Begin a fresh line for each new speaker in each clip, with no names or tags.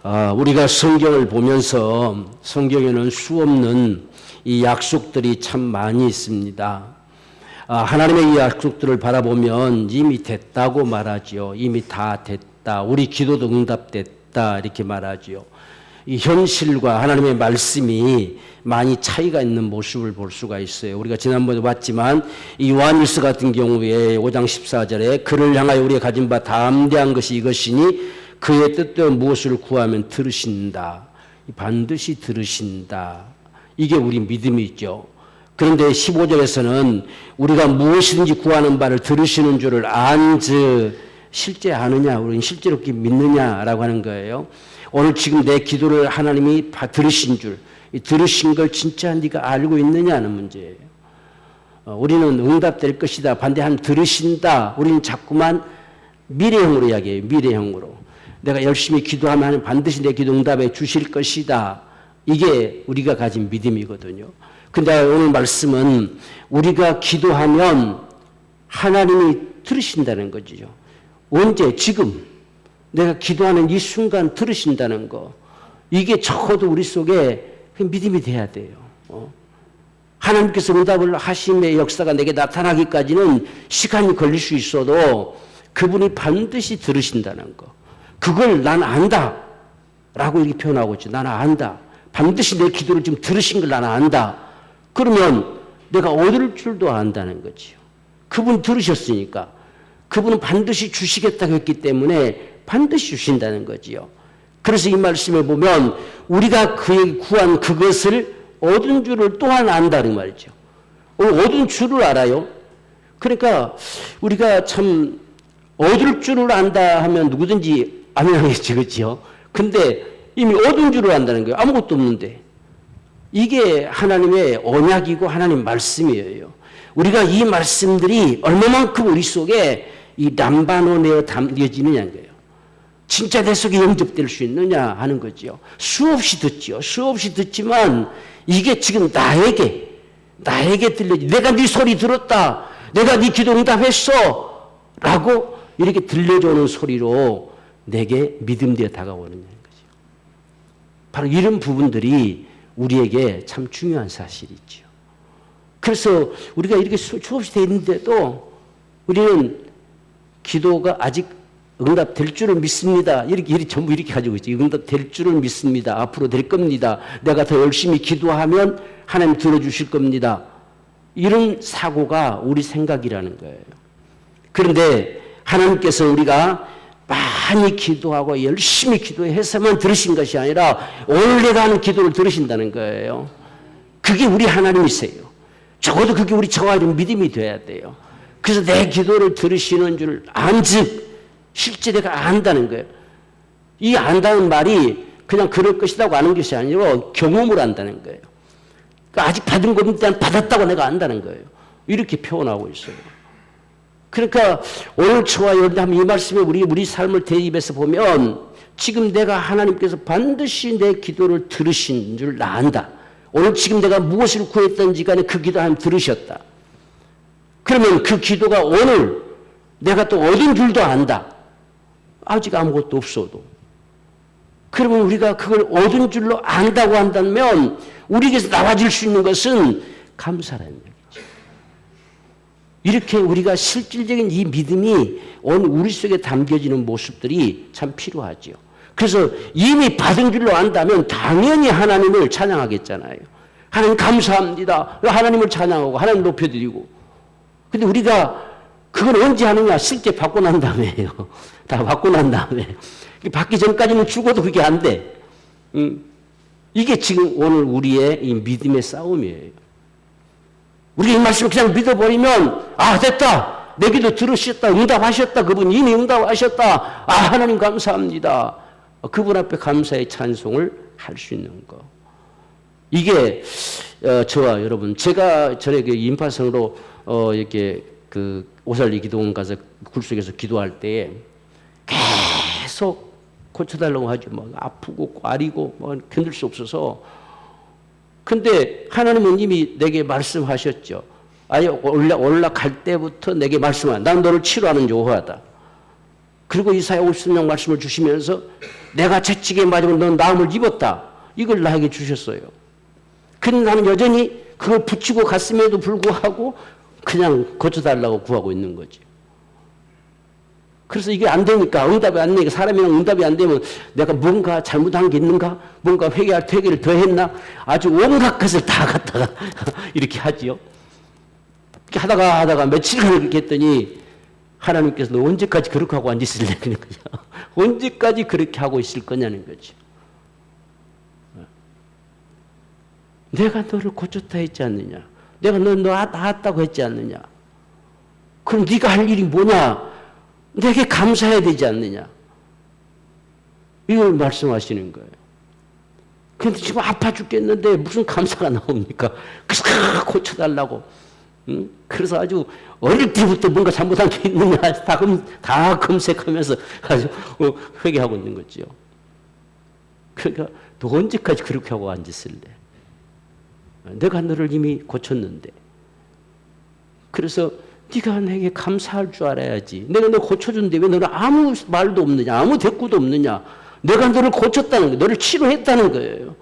우리가 성경을 보면서 성경에는 수없는 이 약속들이 참 많이 있습니다. 하나님의 이 약속들을 바라보면 이미 됐다고 말하지요. 이미 다 됐다. 우리 기도도 응답됐다. 이렇게 말하지요. 이 현실과 하나님의 말씀이 많이 차이가 있는 모습을 볼 수가 있어요. 우리가 지난번에 봤지만 이 요한일서 같은 경우에 5장 14절에 그를 향하여 우리가 가진 바 담대한 것이 이것이니 그의 뜻대로 무엇을 구하면 들으신다. 반드시 들으신다. 이게 우리 믿음이죠. 그런데 15절에서는 우리가 무엇이든지 구하는 바를 들으시는 줄을 안즉 실제 아느냐, 우리는 실제로 믿느냐라고 하는 거예요. 오늘 지금 내 기도를 하나님이 들으신 줄, 들으신 걸 진짜 네가 알고 있느냐는 문제예요. 우리는 응답될 것이다, 반대하면 들으신다. 우리는 자꾸만 미래형으로 이야기해요. 미래형으로. 내가 열심히 기도하면 하나님 반드시 내 기도 응답해 주실 것이다. 이게 우리가 가진 믿음이거든요. 근데 오늘 말씀은 우리가 기도하면 하나님이 들으신다는 거죠. 언제? 지금. 내가 기도하는 이 순간 들으신다는 거. 이게 적어도 우리 속에 믿음이 돼야 돼요. 하나님께서 응답을 하심의 역사가 내게 나타나기까지는 시간이 걸릴 수 있어도 그분이 반드시 들으신다는 거. 그걸 난 안다. 라고 이렇게 표현하고 있죠. 나는 안다. 반드시 내 기도를 지금 들으신 걸 나는 안다. 그러면 내가 얻을 줄도 안다는 거지요. 그분 들으셨으니까. 그분은 반드시 주시겠다고 했기 때문에 반드시 주신다는 거지요. 그래서 이 말씀에 보면 우리가 그에게 구한 그것을 얻은 줄을 또한 안다는 말이죠. 얻은 줄을 알아요. 그러니까 우리가 참 얻을 줄을 안다 하면 누구든지 아멘하겠지, 그렇죠? 근데 이미 얻은 줄을 안다는 거예요. 아무것도 없는데. 이게 하나님의 언약이고 하나님 말씀이에요. 우리가 이 말씀들이 얼마만큼 우리 속에 이 남반원에 담겨지느냐는 거예요. 진짜 내 속에 영접될 수 있느냐 하는 거죠. 수없이 듣죠. 수없이 듣지만 이게 지금 나에게 들려지. 내가 네 소리 들었다. 내가 네 기도 응답했어. 라고 이렇게 들려주는 소리로 내게 믿음되어 다가오는 거죠. 바로 이런 부분들이 우리에게 참 중요한 사실이죠. 그래서 우리가 이렇게 수없이 되어 있는데도 우리는 기도가 아직 응답될 줄을 믿습니다. 이렇게 전부 이렇게 가지고 있죠. 응답될 줄을 믿습니다. 앞으로 될 겁니다. 내가 더 열심히 기도하면 하나님 들어주실 겁니다. 이런 사고가 우리 생각이라는 거예요. 그런데 하나님께서 우리가 많이 기도하고 열심히 기도해서만 들으신 것이 아니라 오늘 내가 하는 기도를 들으신다는 거예요. 그게 우리 하나님이세요. 적어도 그게 우리 저와 이런 믿음이 돼야 돼요. 그래서 내 기도를 들으시는 줄 안즉 실제 내가 안다는 거예요. 이 안다는 말이 그냥 그럴 것이라고 아는 것이 아니고 경험을 안다는 거예요. 그러니까 아직 받은 것 일단 받았다고 내가 안다는 거예요. 이렇게 표현하고 있어요. 그러니까 오늘 저와 여러분 이 말씀에 우리 삶을 대입해서 보면 지금 내가 하나님께서 반드시 내 기도를 들으신 줄 나 안다. 오늘 지금 내가 무엇을 구했든지 간에 그 기도 하나님 들으셨다. 그러면 그 기도가 오늘 내가 또 얻은 줄도 안다. 아직 아무것도 없어도. 그러면 우리가 그걸 얻은 줄로 안다고 한다면 우리에게서 나와질 수 있는 것은 감사라는 얘기죠. 이렇게 우리가 실질적인 이 믿음이 오늘 우리 속에 담겨지는 모습들이 참 필요하죠. 그래서 이미 받은 줄로 안다면 당연히 하나님을 찬양하겠잖아요. 하나님 감사합니다. 하나님을 찬양하고 하나님 높여드리고. 근데 우리가 그걸 언제 하느냐? 실제 받고 난 다음에요. 다 받고 난 다음에. 받기 전까지는 죽어도 그게 안 돼. 이게 지금 오늘 우리의 이 믿음의 싸움이에요. 우리가 이 말씀을 그냥 믿어버리면 됐다. 내 기도 들으셨다. 응답하셨다. 그분 이미 응답하셨다. 하나님 감사합니다. 그분 앞에 감사의 찬송을 할 수 있는 거. 이게 저와 여러분, 제가 전에 인파성으로 이렇게 그 오살리 기도원 가서 굴속에서 기도할 때 계속 고쳐달라고 하죠. 막 아프고 꽈리고 견딜 수 없어서. 근데 하나님은 이미 내게 말씀하셨죠. 올라갈 때부터 내게 말씀하셨다. 난 너를 치료하는 여호와다. 그리고 이사야 53장 말씀을 주시면서 내가 채찍에 맞으면 넌 나음을 입었다. 이걸 나에게 주셨어요. 근데 나는 여전히 그걸 붙이고 갔음에도 불구하고 그냥 고쳐달라고 구하고 있는 거지. 그래서 이게 안 되니까, 응답이 안 되니까, 사람이랑 응답이 안 되면 내가 뭔가 잘못한 게 있는가? 뭔가 회개를 더 했나? 아주 온갖 것을 다 갖다가 이렇게 하지요. 이렇게 하다가 며칠간 그렇게 했더니 하나님께서 너 언제까지 그렇게 하고 앉아있을래? 그런 거죠. 언제까지 그렇게 하고 있을 거냐는 거죠. 내가 너를 고쳤다 했지 않느냐? 내가 너 나았다고 했지 않느냐? 그럼 네가 할 일이 뭐냐? 내게 감사해야 되지 않느냐? 이걸 말씀하시는 거예요. 그런데 지금 아파 죽겠는데 무슨 감사가 나옵니까? 그래서 고쳐달라고. 그래서 아주 어릴 때부터 뭔가 잘못한 게 있느냐 다 검색하면서 아주 회개하고 있는 거죠. 그러니까 너 언제까지 그렇게 하고 앉았을래? 내가 너를 이미 고쳤는데. 그래서 네가 내게 감사할 줄 알아야지. 내가 너 고쳐준데 왜 너는 아무 말도 없느냐? 아무 대꾸도 없느냐? 내가 너를 고쳤다는 거예요. 너를 치료했다는 거예요.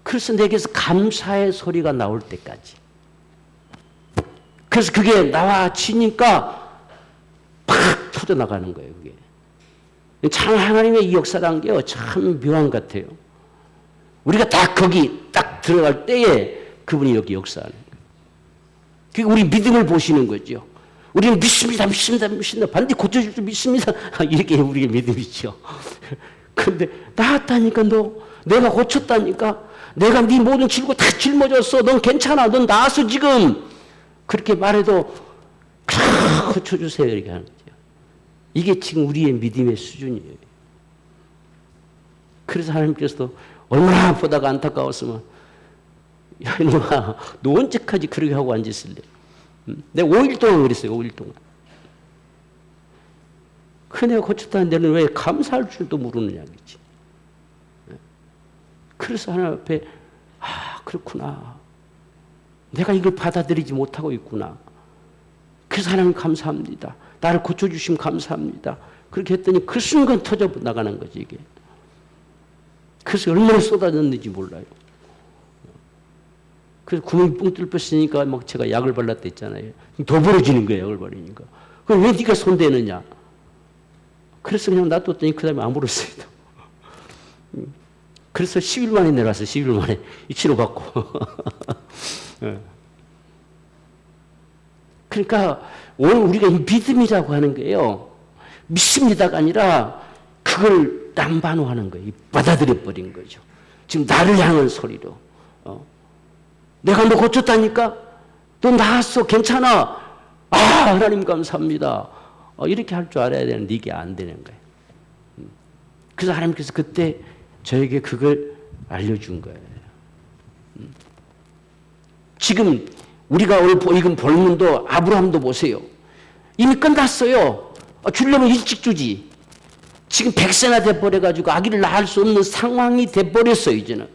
그래서 내게서 감사의 소리가 나올 때까지. 그래서 그게 나와지니까 팍 터져나가는 거예요. 그게. 참 하나님의 이 역사라는 게 참 묘한 것 같아요. 우리가 딱 거기 딱 들어갈 때에 그분이 여기 역사하는 거예요. 그게 우리 믿음을 보시는 거죠. 우리는 믿습니다. 반드시 고쳐줄 줄 믿습니다. 이렇게 우리의 믿음이죠. 그런데 나았다니까 내가 고쳤다니까 내가 네 모든 질고 다 짊어졌어. 넌 괜찮아. 넌 나았어 지금. 그렇게 말해도 고쳐주세요 이렇게 하는 거죠. 이게 지금 우리의 믿음의 수준이에요. 그래서 하나님께서도 얼마나 보다가 안타까웠으면 야 이놈아 너 언제까지 그렇게 하고 앉았을래? 내가 5일 동안 그랬어요. 5일 동안. 그 내가 고쳤다는 데는 왜 감사할 줄도 모르느냐 그렇지. 그래서 하나님 앞에 그렇구나. 내가 이걸 받아들이지 못하고 있구나. 그래서 하나님 감사합니다. 나를 고쳐주시면 감사합니다. 그렇게 했더니 그 순간 터져 나가는 거지 이게. 그래서 얼마나 쏟아졌는지 몰라요. 그래서 구멍이 뻥 뚫렸으니까 막 제가 약을 발랐다 했잖아요. 더 벌어지는 거예요. 약을 바르니까. 그럼 왜 네가 손대느냐. 그래서 그냥 놔뒀더니 그 다음에 안 벌었어요. 그래서 10일 만에 내려왔어요. 10일 만에 이 치료받고. 그러니까 오늘 우리가 이 믿음이라고 하는 거예요. 믿습니다가 아니라 그걸 남반호하는 거예요. 받아들여 버린 거죠. 지금 나를 향한 소리로. 내가 너 고쳤다니까? 너 나았어. 괜찮아. 하나님 감사합니다. 이렇게 할 줄 알아야 되는데 이게 안 되는 거예요. 그래서 하나님께서 그때 저에게 그걸 알려준 거예요. 지금 우리가 오늘 읽은 본문도 아브라함도 보세요. 이미 끝났어요. 주려면 일찍 주지. 지금 100세나 돼버려가지고 아기를 낳을 수 없는 상황이 돼버렸어요. 이제는.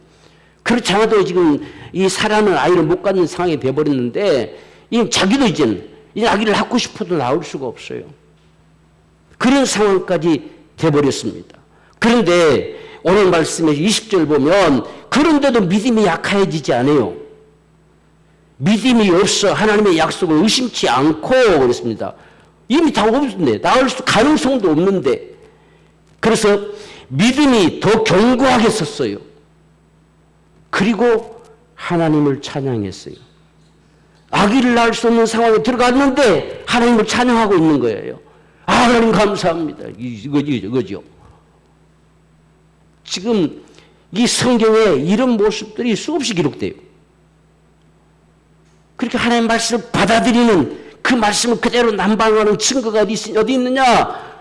그렇지 않아도 지금 이 사라는 아이를 못 갖는 상황이 돼버렸는데 자기도 이제는 아기를 낳고 싶어도 낳을 수가 없어요. 그런 상황까지 돼버렸습니다. 그런데 오늘 말씀에 20절 보면 그런데도 믿음이 약해지지 않아요. 믿음이 없어 하나님의 약속을 의심치 않고 그랬습니다. 이미 다 없는데 낳을 가능성도 없는데 그래서 믿음이 더 견고하게 섰어요. 그리고 하나님을 찬양했어요. 아기를 낳을 수 없는 상황에 들어갔는데 하나님을 찬양하고 있는 거예요. 하나님 감사합니다. 이거죠. 지금 이 성경에 이런 모습들이 수없이 기록돼요. 그렇게 하나님의 말씀을 받아들이는 그 말씀을 그대로 남방하는 증거가 어디 있느냐?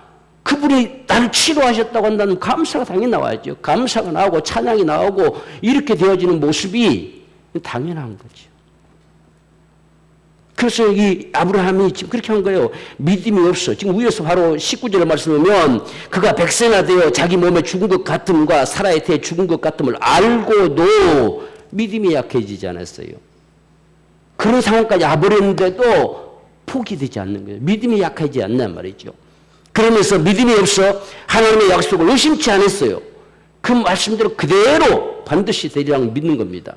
그분이 나를 치료하셨다고 한다는 감사가 당연히 나와야죠. 감사가 나오고 찬양이 나오고 이렇게 되어지는 모습이 당연한 거죠. 그래서 이 아브라함이 지금 그렇게 한 거예요. 믿음이 없어. 지금 위에서 바로 19절에 말씀하면 그가 100세나 되어 자기 몸에 죽은 것 같음과 사라의 태에 죽은 것 같음을 알고도 믿음이 약해지지 않았어요. 그런 상황까지 와버렸는데도 포기되지 않는 거예요. 믿음이 약해지지 않는 말이죠. 그러면서 믿음이 없어 하나님의 약속을 의심치 않았어요. 그 말씀대로 그대로 반드시 되리라고 믿는 겁니다.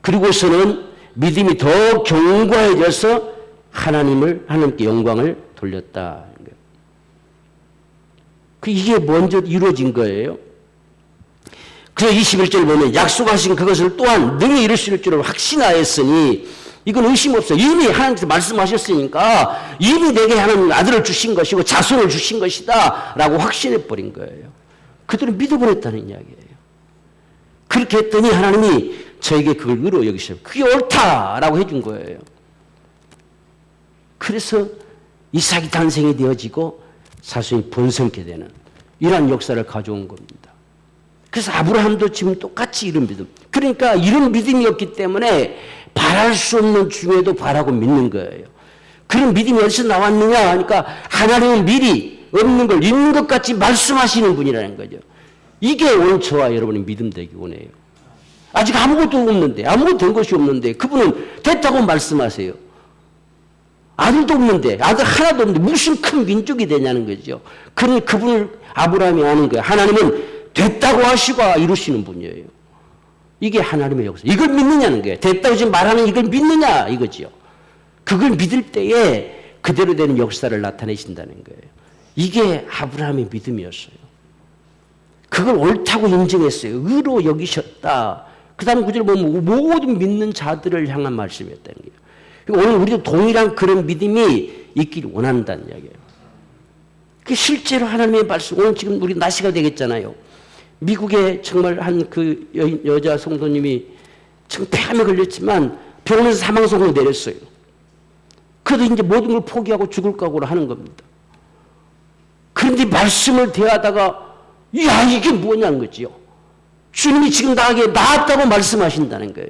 그리고서는 믿음이 더 견고해져서 하나님께 영광을 돌렸다. 이게 먼저 이루어진 거예요. 그래서 21절 보면 약속하신 그것을 또한 능히 이루실 줄을 확신하였으니 이건 의심 없어요. 이미 하나님께서 말씀하셨으니까 이미 내게 하나님 아들을 주신 것이고 자손을 주신 것이다 라고 확신해 버린 거예요. 그들은 믿어버렸다는 이야기예요. 그렇게 했더니 하나님이 저에게 그걸 의로 여기셔요. 그게 옳다라고 해준 거예요. 그래서 이삭이 탄생이 되어지고 자손이 번성케 되는 이러한 역사를 가져온 겁니다. 그래서 아브라함도 지금 똑같이 이런 믿음. 그러니까 이런 믿음이었기 때문에 바랄 수 없는 중에도 바라고 믿는 거예요. 그런 믿음이 어디서 나왔느냐 하니까 하나님은 미리 없는 걸 있는 것 같이 말씀하시는 분이라는 거죠. 이게 오늘 저와 여러분의 믿음 되기 원해요. 아직 아무것도 없는데, 아무것도 된 것이 없는데 그분은 됐다고 말씀하세요. 아들도 없는데, 아들 하나도 없는데 무슨 큰 민족이 되냐는 거죠. 그러니 그분을 아브라함이 아는 거예요. 하나님은 됐다고 하시고 이루시는 분이에요. 이게 하나님의 역사. 이걸 믿느냐는 거예요. 됐다고 지금 말하는 이걸 믿느냐 이거죠. 그걸 믿을 때에 그대로 되는 역사를 나타내신다는 거예요. 이게 아브라함의 믿음이었어요. 그걸 옳다고 인정했어요. 의로 여기셨다. 그 다음 구절을 보면 모든 믿는 자들을 향한 말씀이었다는 거예요. 오늘 우리도 동일한 그런 믿음이 있기를 원한다는 이야기예요. 실제로 하나님의 말씀, 오늘 지금 우리 날씨가 되겠잖아요. 미국에 정말 한 그 여자 성도님이 지금 폐암에 걸렸지만 병원에서 사망 선고 내렸어요. 그래도 이제 모든 걸 포기하고 죽을 각오를 하는 겁니다. 그런데 말씀을 대하다가 야 이게 뭐냐는 거지요. 주님이 지금 나에게 나았다고 말씀하신다는 거예요.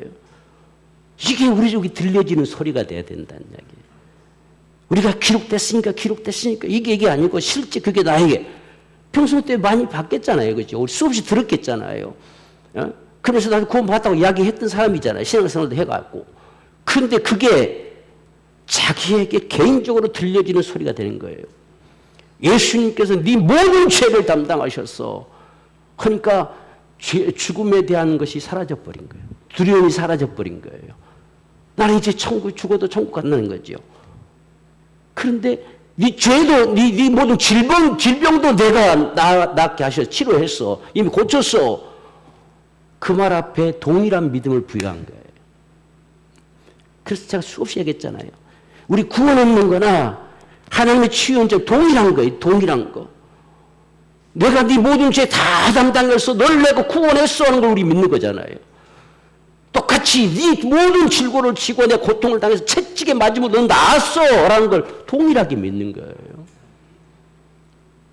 이게 우리 쪽에 들려지는 소리가 돼야 된다는 이야기예요. 우리가 기록됐으니까 이게 아니고 실제 그게 나에게 평소 때 많이 봤겠잖아요. 그죠? 우리 수없이 들었겠잖아요. 어? 그래서 나도 구원 받았다고 이야기했던 사람이잖아요. 신앙생활도 해갖고. 그런데 그게 자기에게 개인적으로 들려지는 소리가 되는 거예요. 예수님께서 네 모든 죄를 담당하셨어. 그러니까 죽음에 대한 것이 사라져버린 거예요. 두려움이 사라져버린 거예요. 나는 이제 죽어도 천국 간다는 거죠. 그런데 네 죄도, 네 모든 질병도 내가 낫게 하셔서 치료했어. 이미 고쳤어. 그 말 앞에 동일한 믿음을 부여한 거예요. 그래서 제가 수없이 얘기했잖아요. 우리 구원 없는 거나 하나님의 치유 원점 동일한 거예요. 동일한 거. 내가 네 모든 죄 다 담당해서 널 내가 구원했어 하는 걸 우리 믿는 거잖아요. 똑같이 네 모든 질고를 지고 내 고통을 당해서 채찍에 맞으면 넌 나았어 라는 걸 동일하게 믿는 거예요.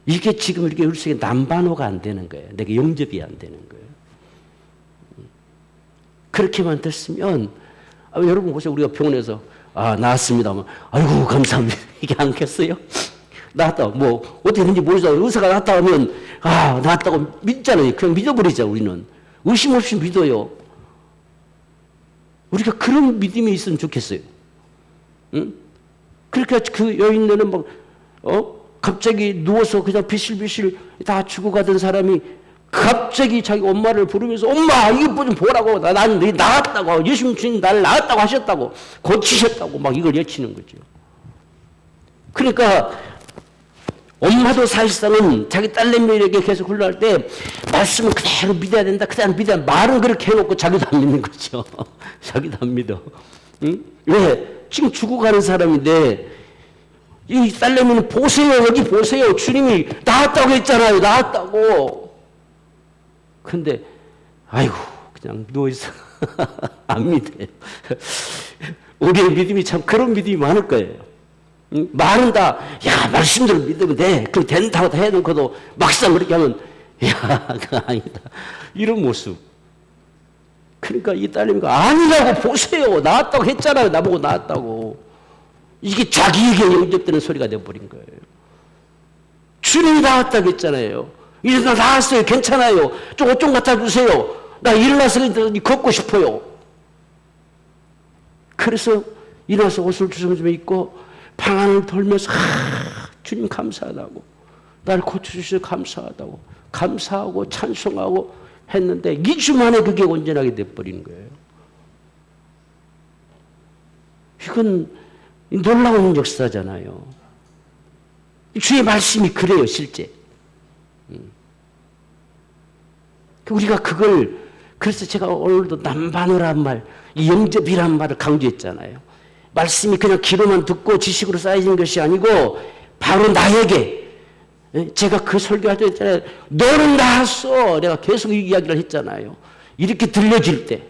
이게 지금 이렇게 우리 속에 남반호가 안 되는 거예요. 내게 영접이 안 되는 거예요. 그렇게만 됐으면 여러분 보세요. 우리가 병원에서 나았습니다. 아이고 감사합니다. 이게 않겠어요? 나았다. 뭐 어떻게 되는지 모르잖아요. 의사가 나았다 하면 나았다고 믿잖아요. 그냥 믿어버리자 우리는. 의심 없이 믿어요. 우리가 그런 믿음이 있으면 좋겠어요. 응? 그러니까 그 여인네는 갑자기 누워서 그냥 비실비실 다 죽어가던 사람이 갑자기 자기 엄마를 부르면서 엄마 이거 좀 보라고 난 나았다고 예수님 주님 나를 나았다고 하셨다고 고치셨다고 막 이걸 외치는 거죠. 그러니까 엄마도 사실상은 자기 딸내미에게 계속 훈련할 때 말씀을 그대로 믿어야 된다. 그대로 믿어야 말은 그렇게 해놓고 자기도 안 믿는 거죠. 자기도 안 믿어. 응? 왜? 지금 죽어가는 사람인데 이 딸내미는 보세요. 여기 보세요. 주님이 나았다고 했잖아요. 나았다고. 근데 아이고 그냥 누워있어. 안 믿어요. 우리의 믿음이 참 그런 믿음이 많을 거예요. 말은 다, 말씀대로 믿으면 돼. 그럼 된다고 해놓고도 막상 그렇게 하면, 그거 아니다. 이런 모습. 그러니까 이 딸내미가 아니라고 보세요. 나았다고 했잖아요. 나보고 나았다고. 이게 자기에게 영접되는 소리가 되어버린 거예요. 주님이 나았다고 했잖아요. 이제 나 나았어요. 괜찮아요. 좀 옷 좀 갖다 주세요. 나 일어나서 걷고 싶어요. 그래서 일어나서 옷을 주섬주섬 입고 방 안을 돌면서 주님 감사하다고, 나를 고쳐주셔서 감사하다고, 감사하고 찬송하고 했는데 2주 만에 그게 온전하게 돼버리는 거예요. 이건 놀라운 역사잖아요. 주의 말씀이 그래요, 실제. 우리가 그걸, 그래서 제가 오늘도 남반어란 말, 영접이란 말을 강조했잖아요. 말씀이 그냥 귀로만 듣고 지식으로 쌓여진 것이 아니고 바로 나에게, 제가 그 설교할 때 했잖아요. 너는 나았어. 내가 계속 이 이야기를 했잖아요. 이렇게 들려질 때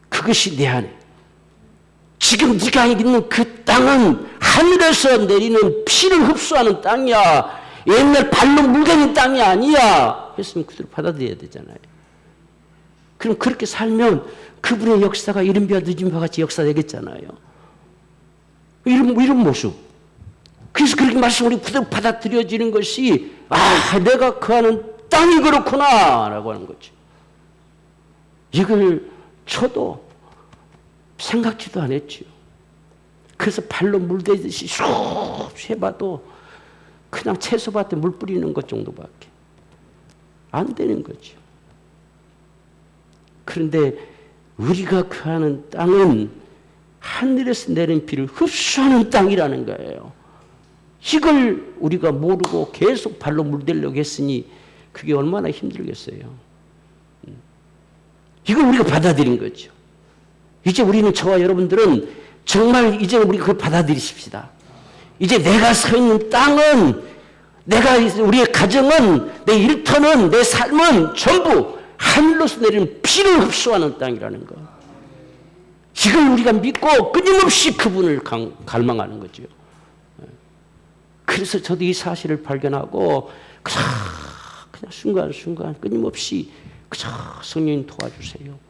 그것이 내 안에, 지금 네가 있는 그 땅은 하늘에서 내리는 피를 흡수하는 땅이야. 옛날 발로 물개는 땅이 아니야. 했으면 그대로 받아들여야 되잖아요. 그럼 그렇게 살면 그분의 역사가 이른 비와 늦은 비와 같이 역사되겠잖아요. 이런 모습. 그래서 그렇게 말씀 우리 받아들여지는 것이, 아, 내가 거하는 땅이 그렇구나 라고 하는 거죠. 이걸 저도 생각지도 안 했죠. 그래서 발로 물대듯이 쑥 해봐도 그냥 채소밭에 물 뿌리는 것 정도밖에 안 되는 거죠. 그런데 우리가 거하는 땅은 하늘에서 내린 비를 흡수하는 땅이라는 거예요. 이걸 우리가 모르고 계속 발로 물대려고 했으니 그게 얼마나 힘들겠어요. 이걸 우리가 받아들인 거죠. 이제 우리는, 저와 여러분들은 정말 이제 우리가 그걸 받아들이십시다. 이제 내가 서 있는 땅은, 우리의 가정은, 내 일터는, 내 삶은 전부 하늘로서 내리는 피를 흡수하는 땅이라는 거. 이걸 우리가 믿고 끊임없이 그분을 갈망하는 거죠. 그래서 저도 이 사실을 발견하고 그냥 순간순간 끊임없이 성령님 도와주세요.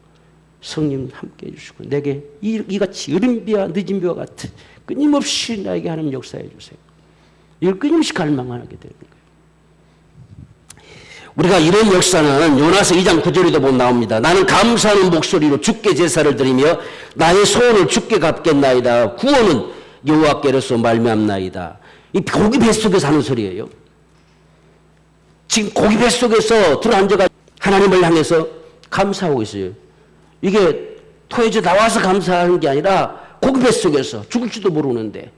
성령 함께 해주시고 내게 이같이 이른 비와 늦은 비와 같은 끊임없이 나에게 하나님 역사해 주세요. 이걸 끊임없이 갈망하게 되는 거예요. 우리가 이런 역사는 요나서 2장 9절에도 보면 나옵니다. 나는 감사하는 목소리로 주께 제사를 드리며 나의 소원을 주께 갚겠나이다. 구원은 여호와께로서 말미암나이다. 이 고기 뱃속에서 하는 소리예요. 지금 고기 뱃속에서 들어앉아가 하나님을 향해서 감사하고 있어요. 이게 토해져 나와서 감사하는 게 아니라 고기 뱃속에서 죽을지도 모르는데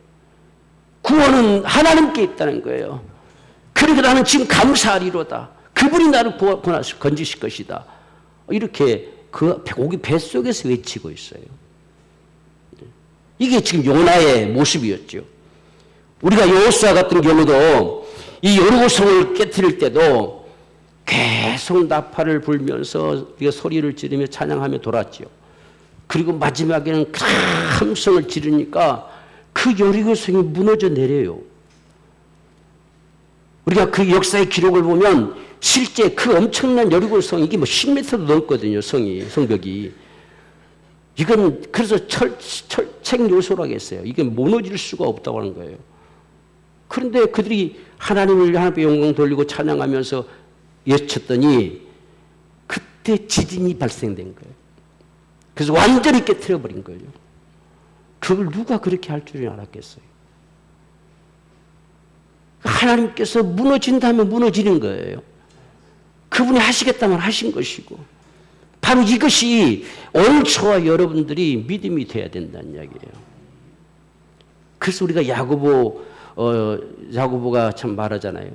구원은 하나님께 있다는 거예요. 그러니까 나는 지금 감사하리로다. 그분이 나를 건지실 것이다. 이렇게 그 고기 뱃속에서 외치고 있어요. 이게 지금 요나의 모습이었죠. 우리가 여호수아 같은 경우도 이 여리고성을 깨뜨릴 때도 계속 나팔을 불면서 우리가 소리를 지르며 찬양하며 돌았죠. 그리고 마지막에는 큰 함성을 지르니까 그 여리고성이 무너져 내려요. 우리가 그 역사의 기록을 보면 실제 그 엄청난 여리고성, 이게 뭐 10m도 넘거든요, 성벽이. 이건 그래서 철책 요소라고 했어요. 이게 무너질 수가 없다고 하는 거예요. 그런데 그들이 하나님의 영광 돌리고 찬양하면서 외쳤더니 그때 지진이 발생된 거예요. 그래서 완전히 깨트려버린 거예요. 그걸 누가 그렇게 할 줄은 알았겠어요. 하나님께서 무너진다면 무너지는 거예요. 그분이 하시겠다면 하신 것이고, 바로 이것이 오늘 저와 여러분들이 믿음이 돼야 된다는 이야기예요. 그래서 우리가 야고보가 참 말하잖아요.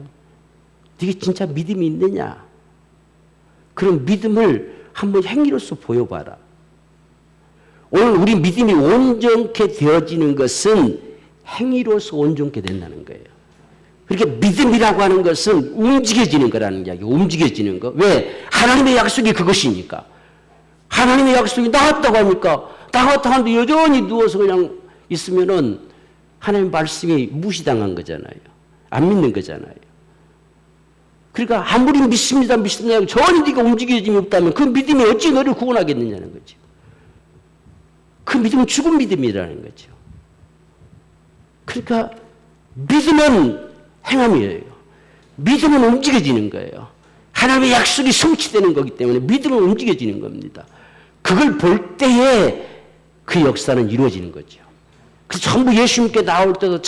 네게 진짜 믿음이 있느냐? 그런 믿음을 한번 행위로서 보여봐라. 오늘 우리 믿음이 온전케 되어지는 것은 행위로서 온전케 된다는 거예요. 그렇게 믿음이라고 하는 것은 움직여지는 거라는 이야기, 움직여지는 거. 왜? 하나님의 약속이 그것이니까. 하나님의 약속이 나왔다고 하니까, 나왔다고 하는데 여전히 누워서 그냥 있으면은 하나님의 말씀이 무시당한 거잖아요. 안 믿는 거잖아요. 그러니까 아무리 믿습니다, 전혀 네가 움직여짐이 없다면 그 믿음이 어찌 너를 구원하겠느냐는 거죠. 그 믿음은 죽은 믿음이라는 거죠. 그러니까 믿음은 행함이에요. 믿음은 움직여지는 거예요. 하나님의 약속이 성취되는 거기 때문에 믿음은 움직여지는 겁니다. 그걸 볼 때에 그 역사는 이루어지는 거죠. 그 전부 예수님께 나올 때도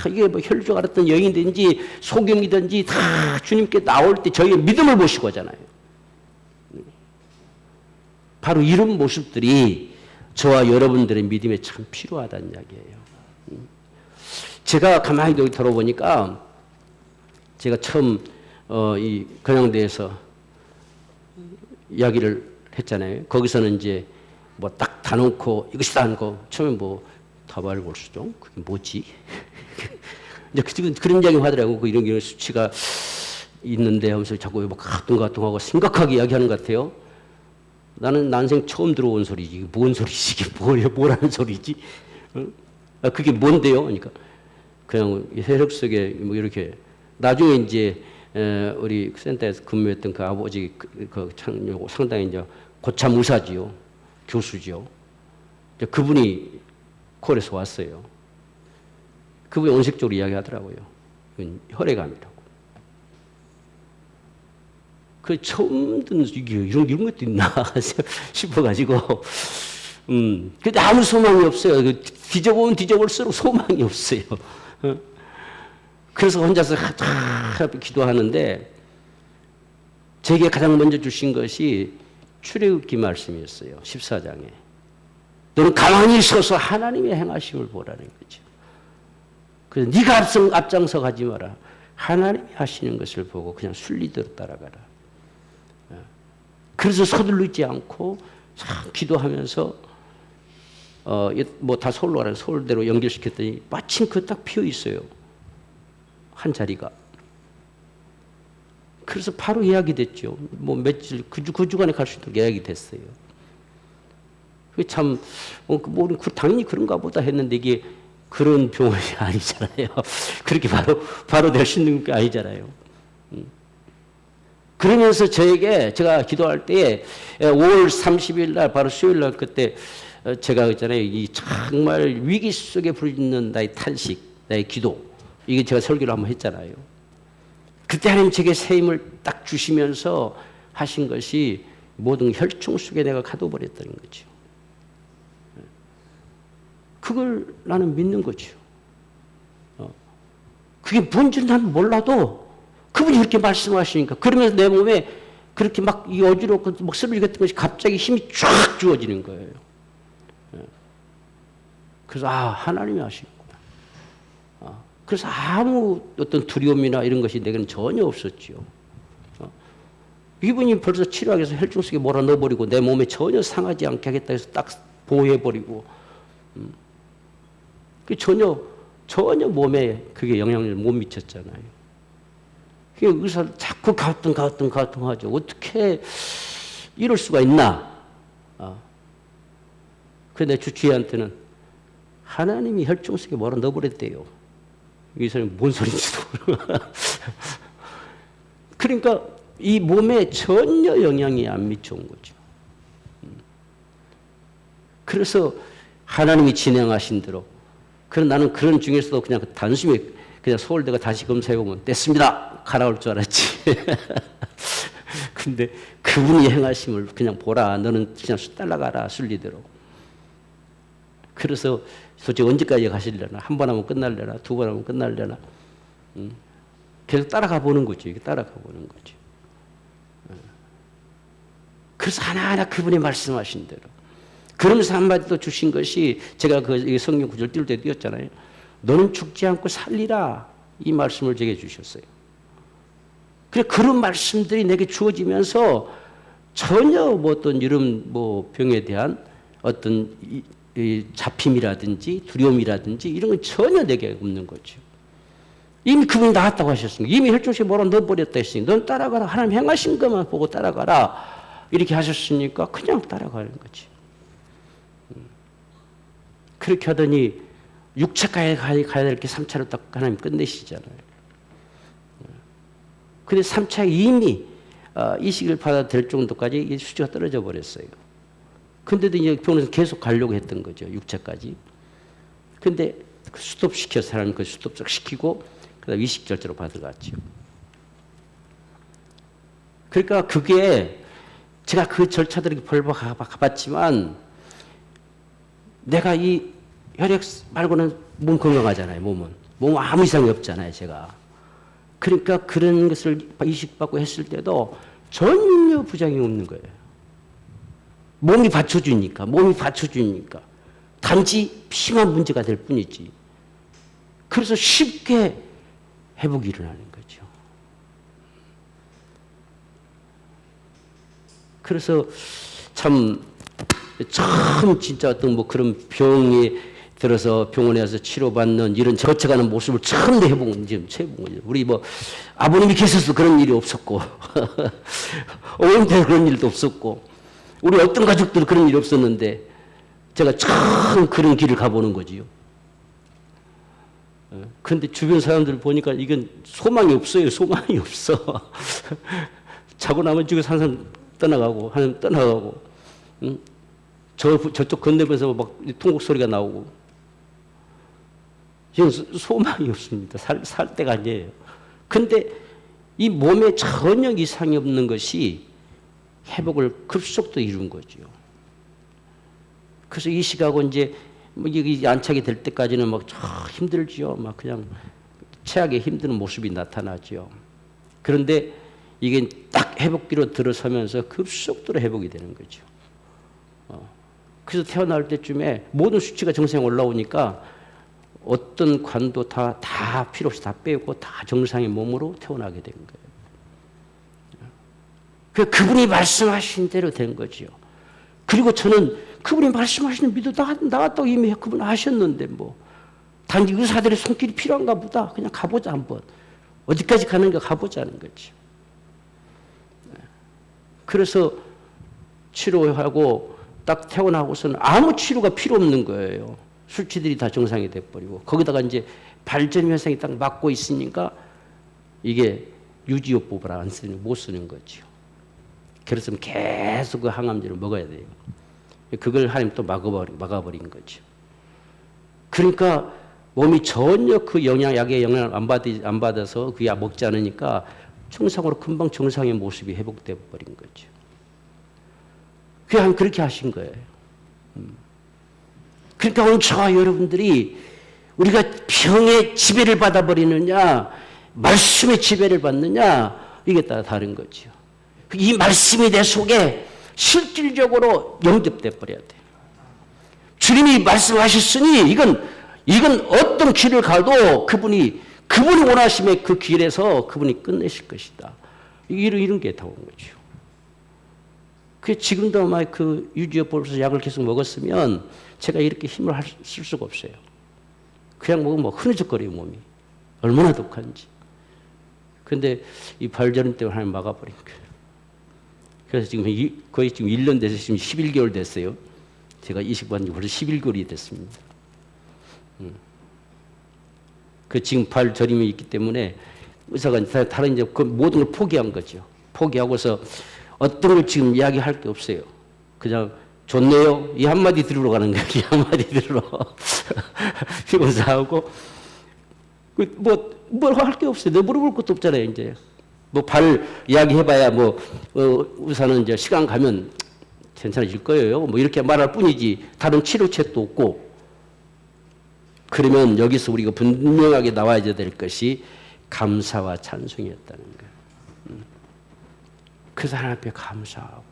이게 뭐 혈족 알았던 여인이든지 소경이든지 다 주님께 나올 때 저희의 믿음을 보시고 하잖아요. 바로 이런 모습들이 저와 여러분들의 믿음에 참 필요하다는 이야기예요. 제가 가만히 여기 들어보니까 제가 처음 이 건양대에서 이야기를 했잖아요. 거기서는 이제 뭐 딱 다 놓고 이것이 다 놓고 처음에 뭐 다발골수종 그게 뭐지? 이제 그런 이야기 하더라고. 이런 수치가 있는데 하면서 자꾸 뭐 가뚱가뚱하고 심각하게 이야기하는 것 같아요. 나는 난생 처음 들어온 소리지. 이게 뭔 소리지? 이게 뭐라는 소리지? 그게 뭔데요? 그러니까 그냥 혈액 속에 뭐 이렇게 나중에 이제 우리 센터에서 근무했던 그 아버지 상당히 이제 고참 의사지요, 교수지요. 그분이 콜에서 왔어요. 그분이 원색적으로 이야기하더라고요. 이건 혈액암이라고. 그 처음 듣는 이게 이런 것도 있나 싶어가지고, 근데 아무 소망이 없어요. 뒤져보면 뒤져볼수록 소망이 없어요. 그래서 혼자서 기도하는데 제게 가장 먼저 주신 것이 출애굽기 말씀이었어요. 14장에. 너는 가만히 서서 하나님의 행하심을 보라는 거죠. 그래서 네가 앞장서 가지 마라. 하나님이 하시는 것을 보고 그냥 순리대로 따라가라. 그래서 서둘르지 않고 참 기도하면서 뭐 다 서울로 가라. 서울대로 연결시켰더니 마침 그 딱 비어 있어요. 한 자리가. 그래서 바로 예약이 됐죠. 뭐 며칠 그 주간에 갈 수 있도록 예약이 됐어요. 참 뭐 당연히 그런가 보다 했는데 이게 그런 병원이 아니잖아요. 그렇게 바로 될 수 있는 게 아니잖아요. 그러면서 제가 기도할 때에 5월 30일 날 바로 수요일 날 그때 제가 있잖아요. 이 정말 위기 속에 부르짖는 나의 탄식, 나의 기도. 이게 제가 설교를 한번 했잖아요. 그때 하나님 제게 새 힘을 딱 주시면서 하신 것이 모든 혈충 속에 내가 가둬버렸다는 거죠. 그걸 나는 믿는 거죠. 그게 뭔지 난 몰라도 그분이 그렇게 말씀하시니까 그러면서 내 몸에 그렇게 막 이 어지럽고 막 쓰러지 같은 것이 갑자기 힘이 쫙 주어지는 거예요. 그래서 하나님이 하시는구나. 그래서 아무 어떤 두려움이나 이런 것이 내게는 전혀 없었죠. 이분이 벌써 치료하기 위해서 혈중 속에 몰아넣어버리고 내 몸에 전혀 상하지 않게 하겠다 해서 딱 보호해버리고 전혀 몸에 그게 영향을 못 미쳤잖아요. 그게 의사를 자꾸 가등하죠. 어떻게 이럴 수가 있나? 그런데 주치의한테는 하나님이 혈중 속에 뭐라 넣어버렸대요. 이 사람이 뭔 소리인지도 모르고. 그러니까 이 몸에 전혀 영향이 안 미쳐온 거죠. 그래서 하나님이 진행하신 대로. 그럼 나는 그런 중에서도 그냥 단숨에 그냥 서울대가 다시 검사해보면 됐습니다. 가라 올 줄 알았지. 근데 그분이 행하심을 그냥 보라. 너는 그냥 따라가라. 순리대로. 그래서 도대체 언제까지 가시려나? 한 번 하면 끝날려나? 두 번 하면 끝날려나? 계속 따라가 보는 거죠. 이게 따라가 보는 거죠. 그래서 하나하나 그분이 말씀하신 대로. 그러면서 한마디 또 주신 것이 제가 그 성경 구절 띄울 때 띄웠잖아요. 너는 죽지 않고 살리라. 이 말씀을 제게 주셨어요. 그래 그런 말씀들이 내게 주어지면서 전혀 뭐 어떤 이런 뭐 병에 대한 어떤 이 잡힘이라든지 두려움이라든지 이런 건 전혀 내게 없는 거죠. 이미 그분이 나았다고 하셨으니까 이미 혈중식에 뭐라 넣어버렸다 했으니 넌 따라가라. 하나님 행하신 것만 보고 따라가라. 이렇게 하셨으니까 그냥 따라가는 거지. 그렇게 하더니 6차까지 가야 될 게 3차로 딱 하나님 끝내시잖아요. 근데 3차에 이미 이식을 받아도 될 정도까지 수치가 떨어져 버렸어요. 근데도 이제 병원에서 계속 가려고 했던 거죠. 6차까지. 근데 스톱시켜서 사람이 그 스톱 시키고 그다음 이식 절차로 받아갔죠. 그러니까 그게 제가 그 절차들을 벌벌 가봤지만 내가 이 혈액 말고는 몸 건강하잖아요. 몸은 아무 이상이 없잖아요. 제가. 그러니까 그런 것을 이식받고 했을 때도 전혀 부작용이 없는 거예요. 몸이 받쳐주니까. 단지 피만 문제가 될 뿐이지. 그래서 쉽게 회복이 일어나는 거죠. 그래서 참 진짜 어떤 뭐 그런 병이 들어서 병원에 와서 치료받는 이런 거쳐가는 모습을 처음 해본 거죠. 우리 뭐 아버님이 계셔서 그런 일이 없었고, 어머님한테 그런 일도 없었고, 우리 어떤 가족들 그런 일이 없었는데, 제가 처음 그런 길을 가보는 거지요. 그런데 주변 사람들 보니까 이건 소망이 없어요. 소망이 없어. 자고 나면 지금 항상 떠나가고, 응? 저쪽 건너면서 막 통곡 소리가 나오고. 지금 소망이 없습니다. 살 때가 아니에요. 근데 이 몸에 전혀 이상이 없는 것이 회복을 급속도 이룬 거죠. 그래서 이 시각은 이제 뭐 이게 안착이 될 때까지는 막 힘들지요. 막 그냥 최악의 힘드는 모습이 나타나죠. 그런데 이게 딱 회복기로 들어서면서 급속도로 회복이 되는 거죠. 그래서 태어날 때쯤에 모든 수치가 정상에 올라오니까 어떤 관도 다 필요 없이 다 빼고 다 정상의 몸으로 태어나게 된 거예요. 그분이 말씀하신 대로 된 거죠. 그리고 저는 그분이 말씀하시는 믿어 나갔다고 이미 그분 하셨는데 뭐 단지 의사들의 손길이 필요한가 보다. 그냥 가보자 한번. 어디까지 가는가 가보자는 거죠. 그래서 치료하고 딱 태어나고서는 아무 치료가 필요 없는 거예요. 수치들이 다 정상이 돼버리고 거기다가 이제 발전 현상이 딱 막고 있으니까 이게 유지요법을 못 쓰는 거죠. 그래서 계속 그 항암제를 먹어야 돼요. 그걸 하나님 또 막아버린 거죠. 그러니까 몸이 전혀 그 약의 영향을 안 받아서 그 약 먹지 않으니까 정상으로 금방 정상의 모습이 회복돼 버린 거죠. 그냥 그렇게 하신 거예요. 그러니까 오늘 저와 여러분들이 우리가 병의 지배를 받아버리느냐 말씀의 지배를 받느냐 이게 따라 다른 거죠. 이 말씀이 내 속에 실질적으로 영접돼 버려야 돼요. 주님이 말씀하셨으니 이건 어떤 길을 가도 그분이 원하심의 그 길에서 그분이 끝내실 것이다. 이런 게 다 온 거죠. 그 지금도 아마 그 유지요법으로서 약을 계속 먹었으면 제가 이렇게 힘을 쓸 수가 없어요. 그냥 먹으면 흐느적거려요, 몸이. 얼마나 독한지. 근데 이 발전염 때문에 하나님 막아버린 거예요. 그래서 지금 거의 지금 1년 돼서 지금 11개월 됐어요. 제가 이식받은 지 벌써 11개월이 됐습니다. 그 지금 발저림이 있기 때문에 의사가 다른 이제 그 모든 걸 포기한 거죠. 포기하고서 어떤 걸 지금 이야기할 게 없어요. 그냥 좋네요. 이 한마디 들으러 가는 거예요. 이 한마디 들으러. 피곤사하고. 뭘 할 게 없어요. 내 물어볼 것도 없잖아요, 이제. 뭐 발 이야기 해봐야 의사는 이제 시간 가면 괜찮아질 거예요. 뭐 이렇게 말할 뿐이지. 다른 치료책도 없고. 그러면 여기서 우리가 분명하게 나와야 될 것이 감사와 찬송이었다는 거예요. 그래서 하나님 앞에 감사하고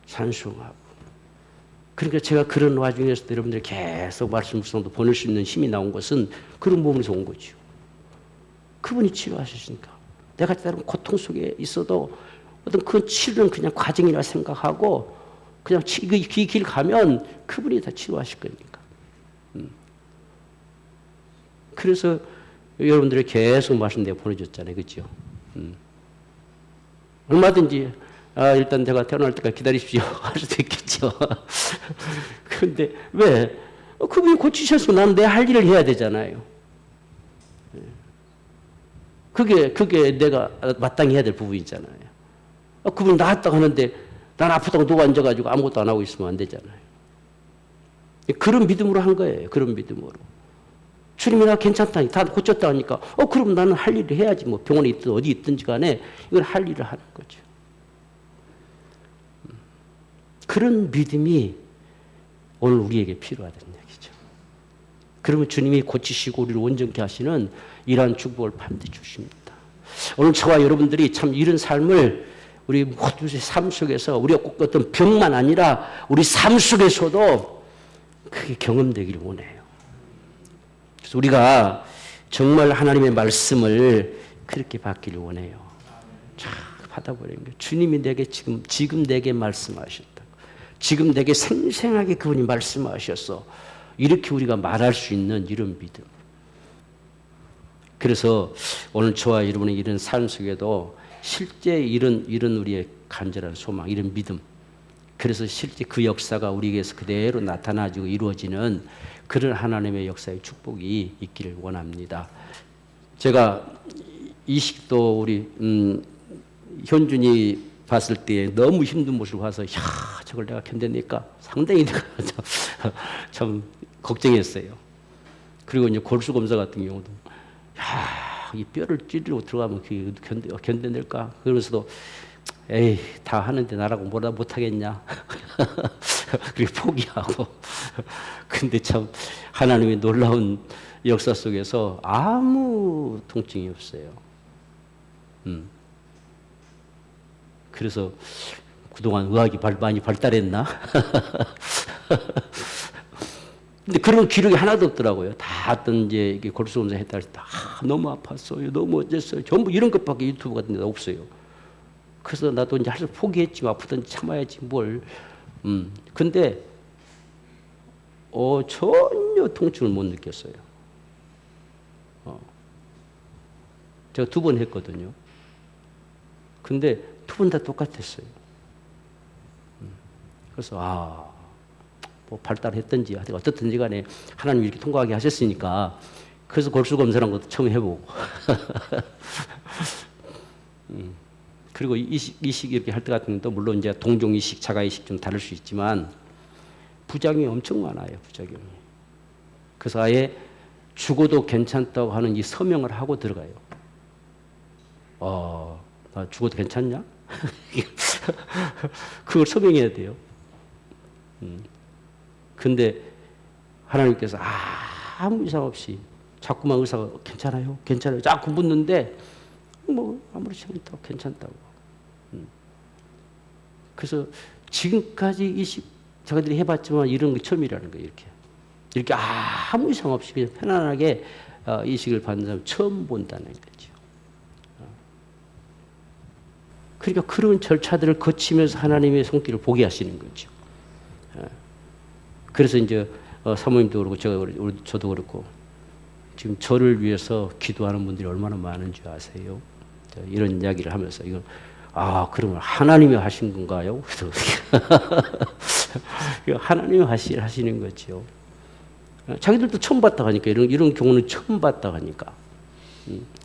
찬송하고. 그러니까 제가 그런 와중에서 여러분들 계속 말씀 묵상도 보낼 수 있는 힘이 나온 것은 그런 부분에서 온 거죠. 그분이 치료하셨으니까. 내가 때로는 고통 속에 있어도 어떤 그 치료는 그냥 과정이라 생각하고 그냥 이 길 가면 그분이 다 치료하실 거니까. 그래서 여러분들이 계속 말씀 내가 보내줬잖아요. 그렇죠? 얼마든지 일단 제가 태어날 때까지 기다리십시오 할 수도 있겠죠. 그런데 왜? 그분이 고치셨으면 나는 내 할 일을 해야 되잖아요. 그게 내가 마땅히 해야 될 부분이잖아요. 그분이 나았다고 하는데 난 아프다고 누워 앉아가지고 아무것도 안 하고 있으면 안 되잖아요. 그런 믿음으로 한 거예요. 그런 믿음으로. 주님이 나 괜찮다, 다 고쳤다 하니까 그럼 나는 할 일을 해야지. 뭐 병원에 있든 어디 있든지 간에 이걸 할 일을 하는 거죠. 그런 믿음이 오늘 우리에게 필요하다는 얘기죠. 그러면 주님이 고치시고 우리를 온전케 하시는 이러한 축복을 반드시 주십니다. 오늘 저와 여러분들이 참 이런 삶을 우리 모두의 삶 속에서 우리가 꼭 어떤 병만 아니라 우리 삶 속에서도 그게 경험되기를 원해요. 그래서 우리가 정말 하나님의 말씀을 그렇게 받기를 원해요. 쫙 받아버리는 거예요. 주님이 내게 지금 내게 말씀하셨다. 지금 내게 생생하게 그분이 말씀하셨어. 이렇게 우리가 말할 수 있는 이런 믿음. 그래서 오늘 저와 여러분의 이런 삶 속에도 실제 이런 우리의 간절한 소망, 이런 믿음. 그래서 실제 그 역사가 우리에게서 그대로 나타나지고 이루어지는 그런 하나님의 역사의 축복이 있기를 원합니다. 제가 이식도 우리 현준이 봤을 때 너무 힘든 모습을 봐서 저걸 내가 견뎌낼까 상당히 참 걱정했어요. 그리고 이제 골수 검사 같은 경우도 이 뼈를 찌르고 들어가면 견뎌낼까? 그러면서도 에이 다 하는데 나라고 뭐라 못하겠냐? 그리고 포기하고. 근데 참 하나님의 놀라운 역사 속에서 아무 통증이 없어요. 그래서 그동안 의학이 많이 발달했나? 근데 그런 기록이 하나도 없더라고요. 다 어떤 이제 골수 검사 했다 다 너무 아팠어요. 너무 어쨌어요. 전부 이런 것밖에 유튜브 같은 데 없어요. 그래서 나도 이제 할 수 포기했지만 아프든지 참아야지 뭘. 근데 전혀 통증을 못 느꼈어요. 제가 2번 했거든요. 근데 2번 다 똑같았어요. 그래서 뭐 발달했든지 어떻든지 간에 하나님이 이렇게 통과하게 하셨으니까 그래서 골수 검사라는 것도 처음 해보고 그리고 이식 이렇게 할 때 같은 것도 물론 이제 동종 이식, 자가 이식 좀 다를 수 있지만 부작용이 엄청 많아요. 부작용이. 그래서 아예 죽어도 괜찮다고 하는 이 서명을 하고 들어가요. 나 죽어도 괜찮냐? 그걸 서명해야 돼요. 근데 하나님께서 아무 이상 없이 자꾸만 의사가 괜찮아요? 괜찮아요? 자꾸 묻는데 뭐 아무렇지 않다고 괜찮다고. 그래서 지금까지 이식 자기들이 해봤지만 이런 게 처음이라는 거예요. 이렇게 아무 이상 없이 그냥 편안하게 이식을 받는 사람 처음 본다는 거죠. 그러니까 그런 절차들을 거치면서 하나님의 손길을 보게 하시는 거죠. 그래서 이제 사모님도 그렇고 저도 그렇고 지금 저를 위해서 기도하는 분들이 얼마나 많은 줄 아세요? 이런 이야기를 하면서 이거 그러면 하나님이 하신 건가요? 하나님이 하시는 거죠. 자기들도 처음 봤다 하니까 이런 경우는 처음 봤다 하니까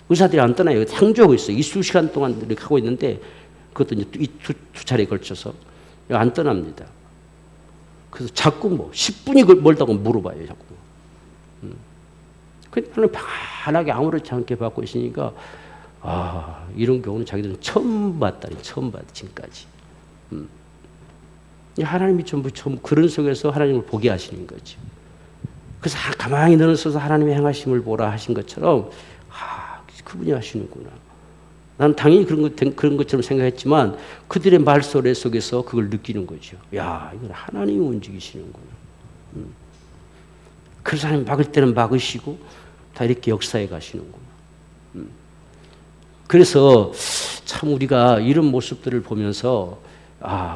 의사들이 안 떠나요. 상주하고 있어요. 이 수시간 동안 이렇게 하고 있는데 그것도 이제 두 차례에 걸쳐서 안 떠납니다. 그래서 자꾸 10분이 멀다고 물어봐요. 자꾸. 그러니까 편하게 아무렇지 않게 받고 있으니까 이런 경우는 자기들은 처음 봤다니 처음 봤다 지금까지. 하나님이 전부 그런 속에서 하나님을 보게 하시는 거죠. 그래서 가만히 너는 서서 하나님의 행하심을 보라 하신 것처럼 그분이 하시는구나. 나는 당연히 그런 것처럼 생각했지만 그들의 말소리 속에서 그걸 느끼는 거죠. 이건 하나님이 움직이시는구나. 그래서 하나님 막을 때는 막으시고 다 이렇게 역사해 가시는구나. 그래서 참 우리가 이런 모습들을 보면서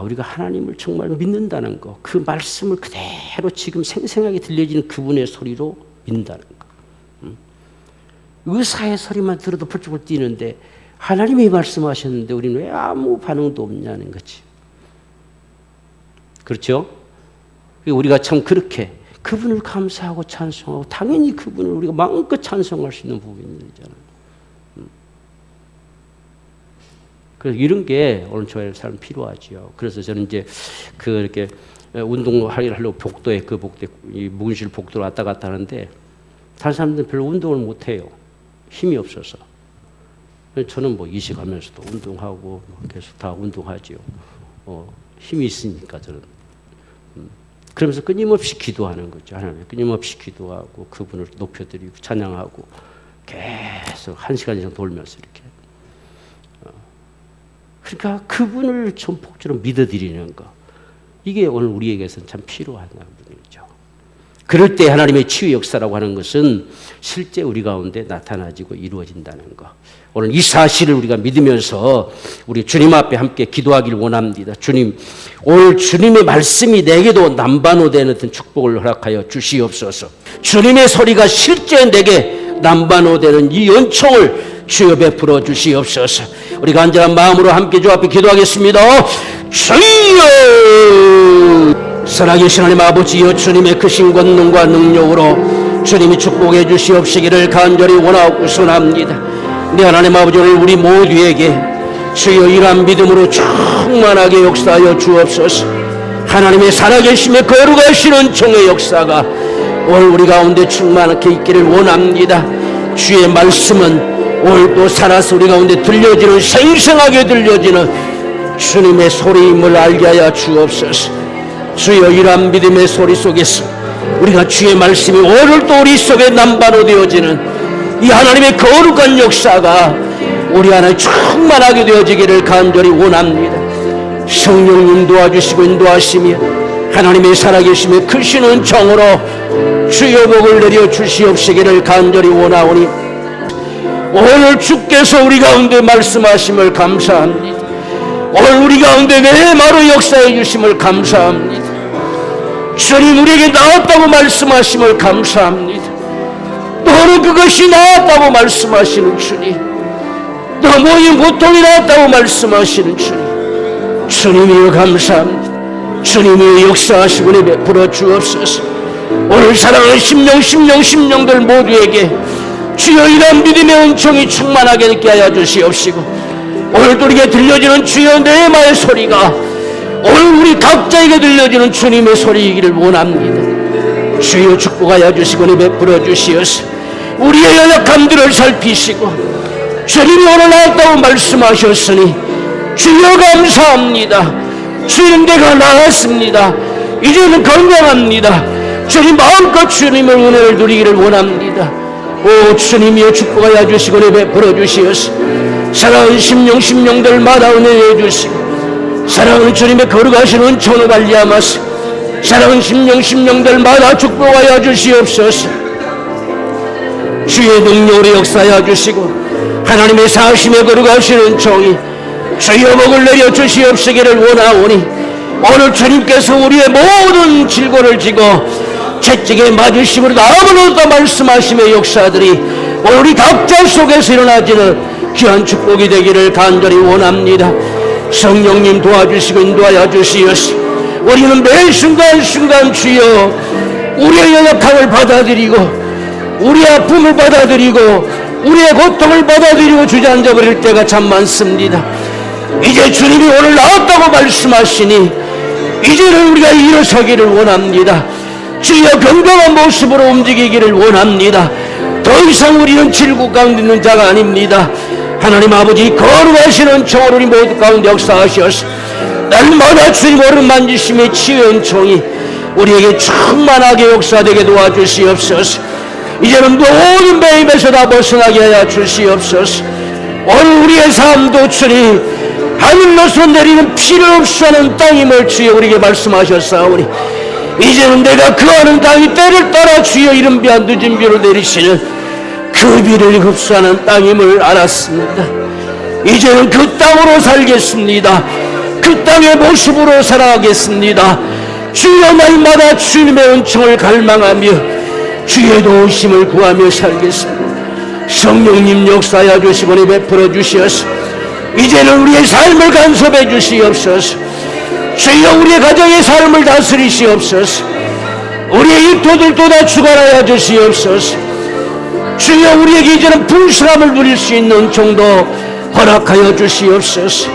우리가 하나님을 정말 믿는다는 거, 그 말씀을 그대로 지금 생생하게 들려지는 그분의 소리로 믿는다는 거. 의사의 소리만 들어도 펄쩍 뛰는데 하나님이 말씀하셨는데 우리는 왜 아무 반응도 없냐는 거지. 그렇죠? 우리가 참 그렇게 그분을 감사하고 찬송하고 당연히 그분을 우리가 마음껏 찬송할 수 있는 부분이잖아요. 그래서 이런 게 오늘 저의 삶 필요하지요. 그래서 저는 이제 이렇게 운동하려고 복도에 이 묵은실 복도로 왔다 갔다 하는데 다른 사람들은 별로 운동을 못 해요. 힘이 없어서. 저는 이식하면서도 운동하고 계속 다 운동하지요. 힘이 있으니까 저는. 그러면서 끊임없이 기도하는 거죠. 하나님 끊임없이 기도하고 그분을 높여드리고 찬양하고 계속 1시간 이상 돌면서 이렇게. 그러니까 그분을 전폭적으로 믿어드리는 거. 이게 오늘 우리에게서는 참 필요한 부분이죠. 그럴 때 하나님의 치유 역사라고 하는 것은 실제 우리 가운데 나타나지고 이루어진다는 거. 오늘 이 사실을 우리가 믿으면서 우리 주님 앞에 함께 기도하길 원합니다. 주님, 오늘 주님의 말씀이 내게도 남반호되는 어떤 축복을 허락하여 주시옵소서. 주님의 소리가 실제 내게 남반호되는 이 은총을 주여 베풀어 주시옵소서. 우리가 간절한 마음으로 함께 주 앞에 기도하겠습니다. 주여! 살아계신 하나님 아버지여, 주님의 크신 권능과 능력으로 주님이 축복해 주시옵시기를 간절히 원하고 소원합니다. 네 하나님 아버지, 오늘 우리 모두에게 주여 이러한 믿음으로 충만하게 역사하여 주옵소서. 하나님의 살아계심에 거룩하신 은총의 역사가 오늘 우리 가운데 충만하게 있기를 원합니다. 주의 말씀은 오늘도 살아서 우리 가운데 들려지는, 생생하게 들려지는 주님의 소리임을 알게 하여 주옵소서. 주여 이러한 믿음의 소리 속에서 우리가 주의 말씀이 오늘도 우리 속에 남바로 되어지는 이 하나님의 거룩한 역사가 우리 안에 충만하게 되어지기를 간절히 원합니다. 성령님 도와주시고 인도하시며 하나님의 살아계심에 크신 은총으로 주여 복을 내려 주시옵시기를 간절히 원하오니 오늘 주께서 우리 가운데 말씀하심을 감사합니다. 오늘 우리 가운데 내마로 역사해 주심을 감사합니다. 주님 우리에게 나았다고 말씀하심을 감사합니다. 너는 그것이 나았다고 말씀하시는 주님, 너 모인 고통이 나았다고 말씀하시는 주님, 주님이여 감사합니다. 주님이 역사하시고 베풀어 주옵소서. 오늘 사랑하는 심령들 모두에게 주여 이런 믿음의 은총이 충만하게 있게 하여 주시옵시고, 오늘도 우리에게 들려지는 주여 내마의 소리가 오늘 우리 각자에게 들려지는 주님의 소리이기를 원합니다. 주여 축복하여 주시고 베풀어 주시옵소서. 우리의 연약함들을 살피시고 주님이 오늘 나았다고 말씀하셨으니 주여 감사합니다. 주님 내가 나았습니다. 이제는 건강합니다. 주님 마음껏 주님의 은혜를 누리기를 원합니다. 오 주님이여 축복하여 주시고 베풀어 주시옵소서. 사랑하는 심령들마다 은혜해 주시고 사랑하는 주님의 거룩하신 은총을 관리하마서 사랑하는 심령들마다 축복하여 주시옵소서. 주의 능력으로 역사하여 주시고 하나님의 사심에 거룩하신 은총이 주여 복을 내려 주시옵시기를 원하오니 오늘 주님께서 우리의 모든 질고를 지고 채찍에 맞으심으로 아무로도 말씀하심의 역사들이 오늘 우리 각자 속에서 일어나지는 귀한 축복이 되기를 간절히 원합니다. 성령님 도와주시고 인도하여 주시옵소서. 우리는 매 순간 주여 우리의 연약함을 받아들이고 우리의 아픔을 받아들이고 우리의 고통을 받아들이고 주저앉아 버릴 때가 참 많습니다. 이제 주님이 오늘 나왔다고 말씀하시니 이제는 우리가 일어서기를 원합니다. 주여 건강한 모습으로 움직이기를 원합니다. 더 이상 우리는 질국 가운데 있는 자가 아닙니다. 하나님 아버지 거룩하신 은총으로 우리 모두 가운데 역사하시옵소서. 날마다 주님 오른 만지심의 치유의 은총이 우리에게 충만하게 역사되게 도와주시옵소서. 이제는 모든 배임에서 다 벗어나게 하여 주시옵소서. 오늘 우리의 삶도 주님 하늘로서 내리는 필요 없이 하는 땅임을 주여 우리에게 말씀하셨사오니 이제는 내가 거하는 땅이 때를 따라 주여 이른 비와 늦은 비로 내리시는 그 비를 흡수하는 땅임을 알았습니다. 이제는 그 땅으로 살겠습니다. 그 땅의 모습으로 살아가겠습니다. 주여 날마다 주님의 은총을 갈망하며 주의 도우심을 구하며 살겠습니다. 성령님 역사하여 주시고 베풀어 주시옵소서. 이제는 우리의 삶을 간섭해 주시옵소서. 주여 우리의 가정의 삶을 다스리시옵소서. 우리의 일터들도 다 주관하여 주시옵소서. 주여 우리에게 이제는 풍성함을 누릴 수 있는 정도 허락하여 주시옵소서.